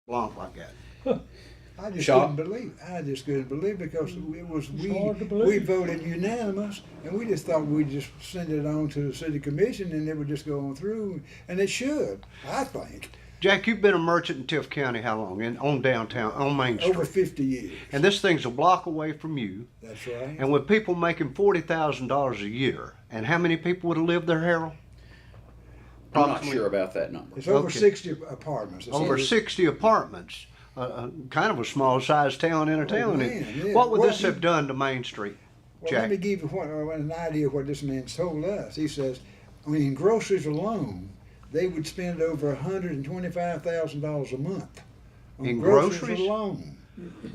blank like that? I just Shop. couldn't believe. I just couldn't believe because it was hard to we believe. voted unanimous, and we just thought we'd just send it on to the city commission, and it would just go on through, and it should. I think Jack, you've been a merchant in Tift County how long? On downtown, on Main Street. over 50 years. And this thing's a block away from you. That's right. And with people making $40,000 a year, and how many people would have lived there, Harold? I'm not Approximately. sure about that number. It's over Okay. 60 apartments. It's Over 60 apartments. Kind of a small sized town in a town. man, yeah. What would Well, this have done to Main Street, Well, Jack? let me give you an idea of what this man's told us. He says, I mean, in groceries alone, they would spend over $125,000 a month on In groceries groceries? alone.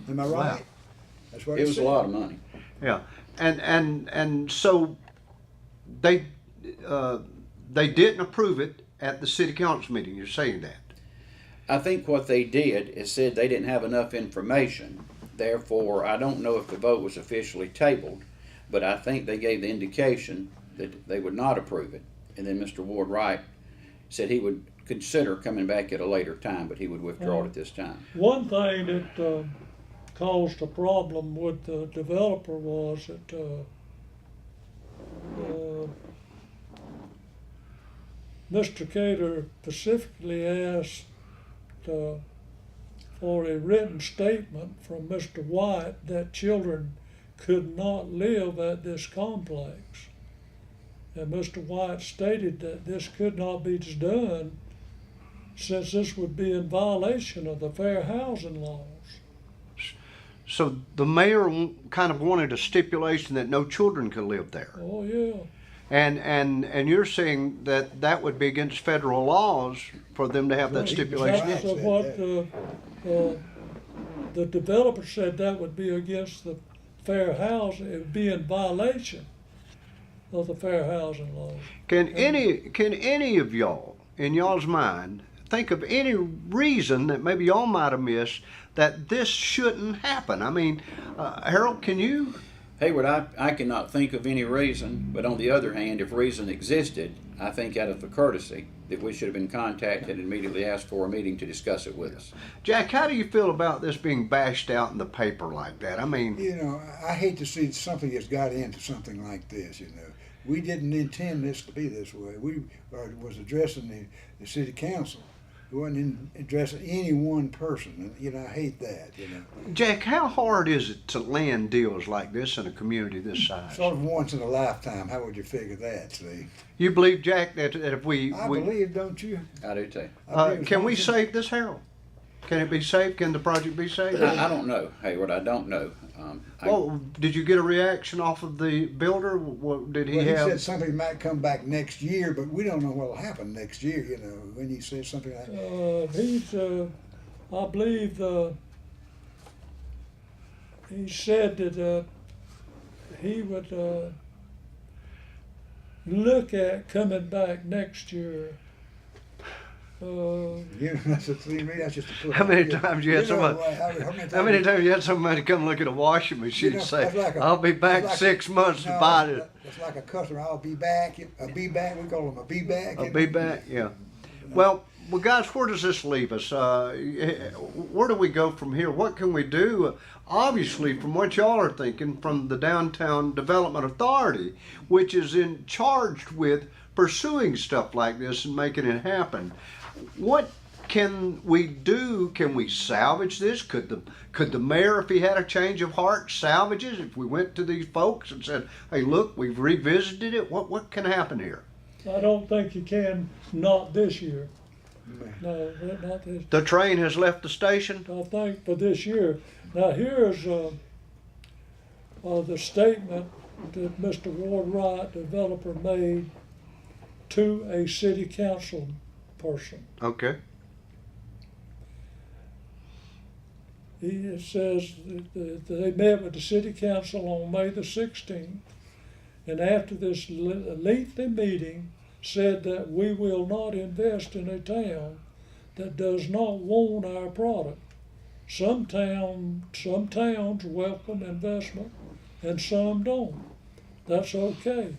Am I right? Wow. That's what It he was a said. lot of money. Yeah, and so they didn't approve it at the city council meeting. You're saying that? I think what they did is said they didn't have enough information. Therefore, I don't know if the vote was officially tabled, but I think they gave the indication that they would not approve it. And then Mr. Ward Wright said he would consider coming back at a later time, but he would withdraw it at this time. One thing that caused a problem with the developer was that Mr. Cater specifically asked for a written statement from Mr. White that children could not live at this complex. And Mr. White stated that this could not be done since this would be in violation of the fair housing laws. So the mayor kind of wanted a stipulation that no children could live there. Oh, yeah. And you're saying that that would be against federal laws for them to have that stipulation? That's what the developer said, that would be against the fair housing, it would be in violation of the fair housing laws. Can any of y'all, in y'all's mind, think of any reason that maybe y'all might have missed that this shouldn't happen? I mean, Harold, can you? Hayward, I cannot think of any reason, but on the other hand, if reason existed, I think out of the courtesy that we should have been contacted and immediately asked for a meeting to discuss it with us. Jack, how do you feel about this being bashed out in the paper like that? I mean, You know, I hate to see something that's got into something like this, you know. We didn't intend this to be this way. We was addressing the city council. We wasn't addressing any one person, and you know, I hate that, you know. Jack, how hard is it to land deals like this in a community this size? Sort of once in a lifetime. How would you figure that, see? You believe, Jack, that if we believe, don't you? I do too. can we save this, Harold? Can it be saved? Can the project be saved? I don't know, Hayward, I don't know. Well, did you get a reaction off of the builder? What did he Well, have? he said something might come back next year, but we don't know what will happen next year, you know, when he says something like I believe, he said that he would look at coming back next year. you know, that's a thing, that's just a put How many on. times you had somebody? How many times you had somebody come look at a washing machine and say, that's like "I'll be back 6 months to buy it"? It's like a customer. I'll be back. A be back. We call them a be back. I'll be back. Yeah. Well, guys, where does this leave us? Where do we go from here? What can we do? Obviously, from what y'all are thinking, from the Downtown Development Authority, which is charged with pursuing stuff like this and making it happen. What can we do? Can we salvage this? Could the mayor, if he had a change of heart, salvage it? If we went to these folks and said, "Hey, look, we've revisited it," what can happen here? I don't think you can, not this year. No, not this. The train has left the station. I think for this year. Now here's the statement that Mr. Ward Wright, developer, made to a city council person. Okay. He says that they met with the city council on May the 16th, and after this lengthy meeting said that we will not invest in a town that does not want our product. Some towns welcome investment and some don't. That's okay.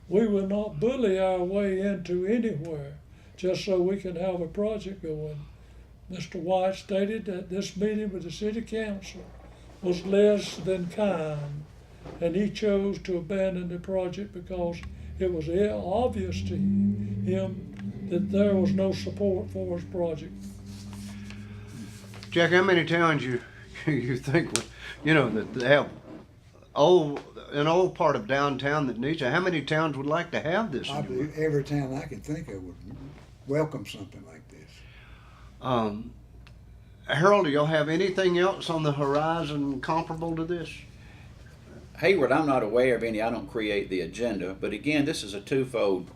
We will not bully our way into anywhere just so we can have a project going. Mr. White stated that this meeting with the city council was less than kind, and he chose to abandon the project because it was obvious to him that there was no support for his project. Jack, how many towns you think would, that have an old part of downtown that needs it? How many towns would like to have this? I believe every town I can think of would welcome something like this. Harold, do y'all have anything else on the horizon comparable to this? Hayward, I'm not aware of any. I don't create the agenda, but again, this is a twofold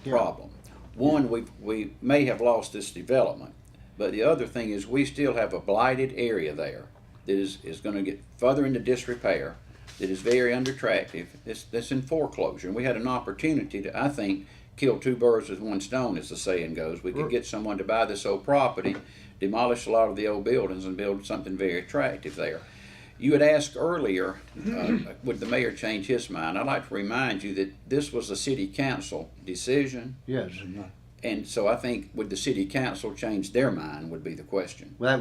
problem. One, we may have lost this development, but the other thing is we still have a blighted area there that is going to get further into disrepair, that is very unattractive, that's in foreclosure. And we had an opportunity to, I think, kill two birds with one stone, as the saying goes. We could get someone to buy this old property, demolish a lot of the old buildings, and build something very attractive there. You had asked earlier, would the mayor change his mind? I'd like to remind you that this was a city council decision. Yes. And so I think, would the city council change their mind would be the question. Well, that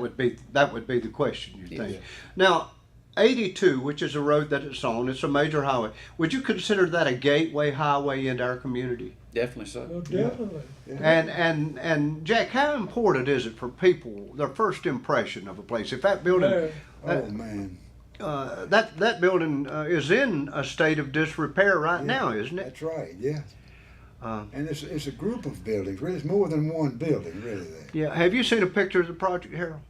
would be the question, you think. Yes. Now, 82, which is a road that it's on, it's a major highway. Would you consider that a gateway highway into our community? Definitely so. Well, definitely. And Jack, how important is it for people, their first impression of a place? If that building, Yeah. Oh man, that building is in a state of disrepair right now, isn't it? that's right. Yeah. And it's a group of buildings. Really, it's more than one building. Really, there. Yeah. Have you seen a picture of the project, Harold?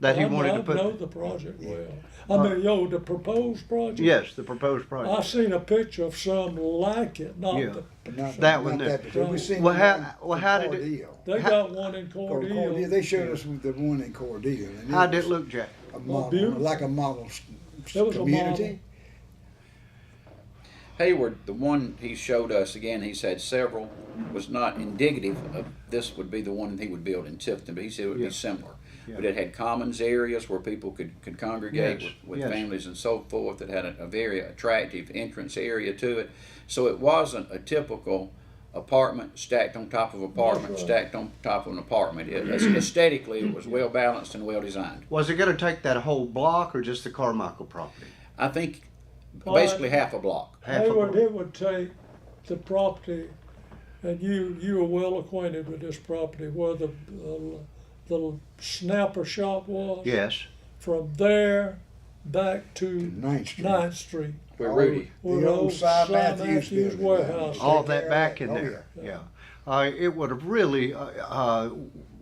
That he wanted to I put. know the project well. I mean, the proposed project. Yes, the proposed project. I seen a picture of some like it, not Yeah. the. That one there. Particular. We seen Well, the how- one well, in how did it- Cordele. They got one in Cordele. Cordele. They showed us the one in Cordele. And How did it was look, Jack? A model, beautiful. like a model There was a community. Hayward, the one he showed us, again, he's had several, was not indicative of this would be the one he would build in Tifton, but he said it would Yeah. be similar. Yeah. But it had commons areas where people could congregate Yes, with yes. families and so forth. It had a very attractive entrance area to it. So it wasn't a typical apartment stacked on top of apartment, That's right. stacked on top of an apartment. Aesthetically, it was well balanced and well designed. Was it going to take that whole block or just the Carmichael property? I think Well, basically half a block. Half a Hayward, block. it would take the property, and you are well acquainted with this property, where the snapper shop was. Yes. From there back to 9th Street. 9th Street. Where Rudy. Where The old Si Matthews building. warehouse. All that back in Oh, there. yeah. Yeah. It would have really,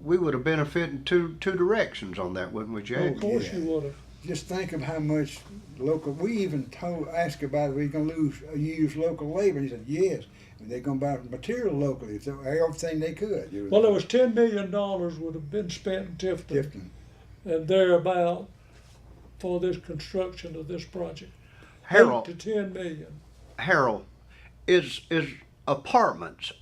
we would have benefited in two directions on that, wouldn't we, Jack? Of course yeah. you would have. Just think of how much local. We even asked about, are we going to use local labor? And he said yes. And they're going to buy material locally, so everything they could. Well, there was $10 million would have been spent in Tifton Tifton. and thereabout for this construction of this project. Harold, 8 to 10 million. Harold,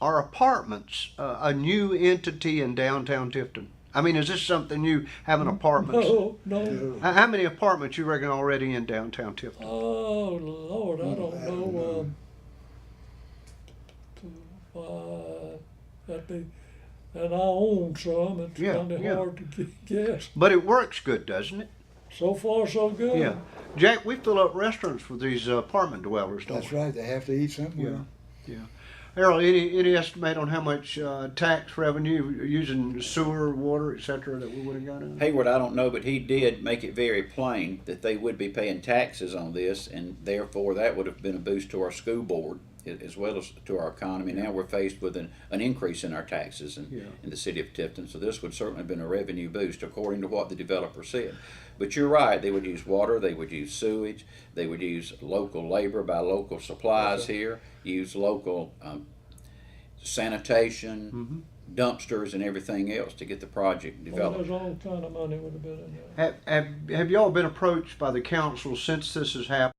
are apartments a new entity in downtown Tifton? I mean, is this something new, having apartments? No. How many apartments you reckon already in downtown Tifton? Oh Lord, I don't know. That'd be, and I own some. It's Yeah, kind of yeah. hard to guess. But it works good, doesn't it? So far, so good. Yeah. Jack, we fill up restaurants with these apartment dwellers, don't That's we? right. They have to eat somewhere. Yeah. Harold, any estimate on how much tax revenue using sewer, water, etc., that we would have got in? Hayward, I don't know, but he did make it very plain that they would be paying taxes on this, and therefore that would have been a boost to our school board as well as to our economy. Now we're faced with an increase in our taxes in the city of Tifton, so this would certainly have been a revenue boost according to what the developer said. But you're right, they would use water, they would use sewage, they would use local labor, buy local supplies here, use local sanitation, dumpsters, and everything else to get the project Well, developed. there's all kind of money would have been in there. Have y'all been approached by the council since this has happened?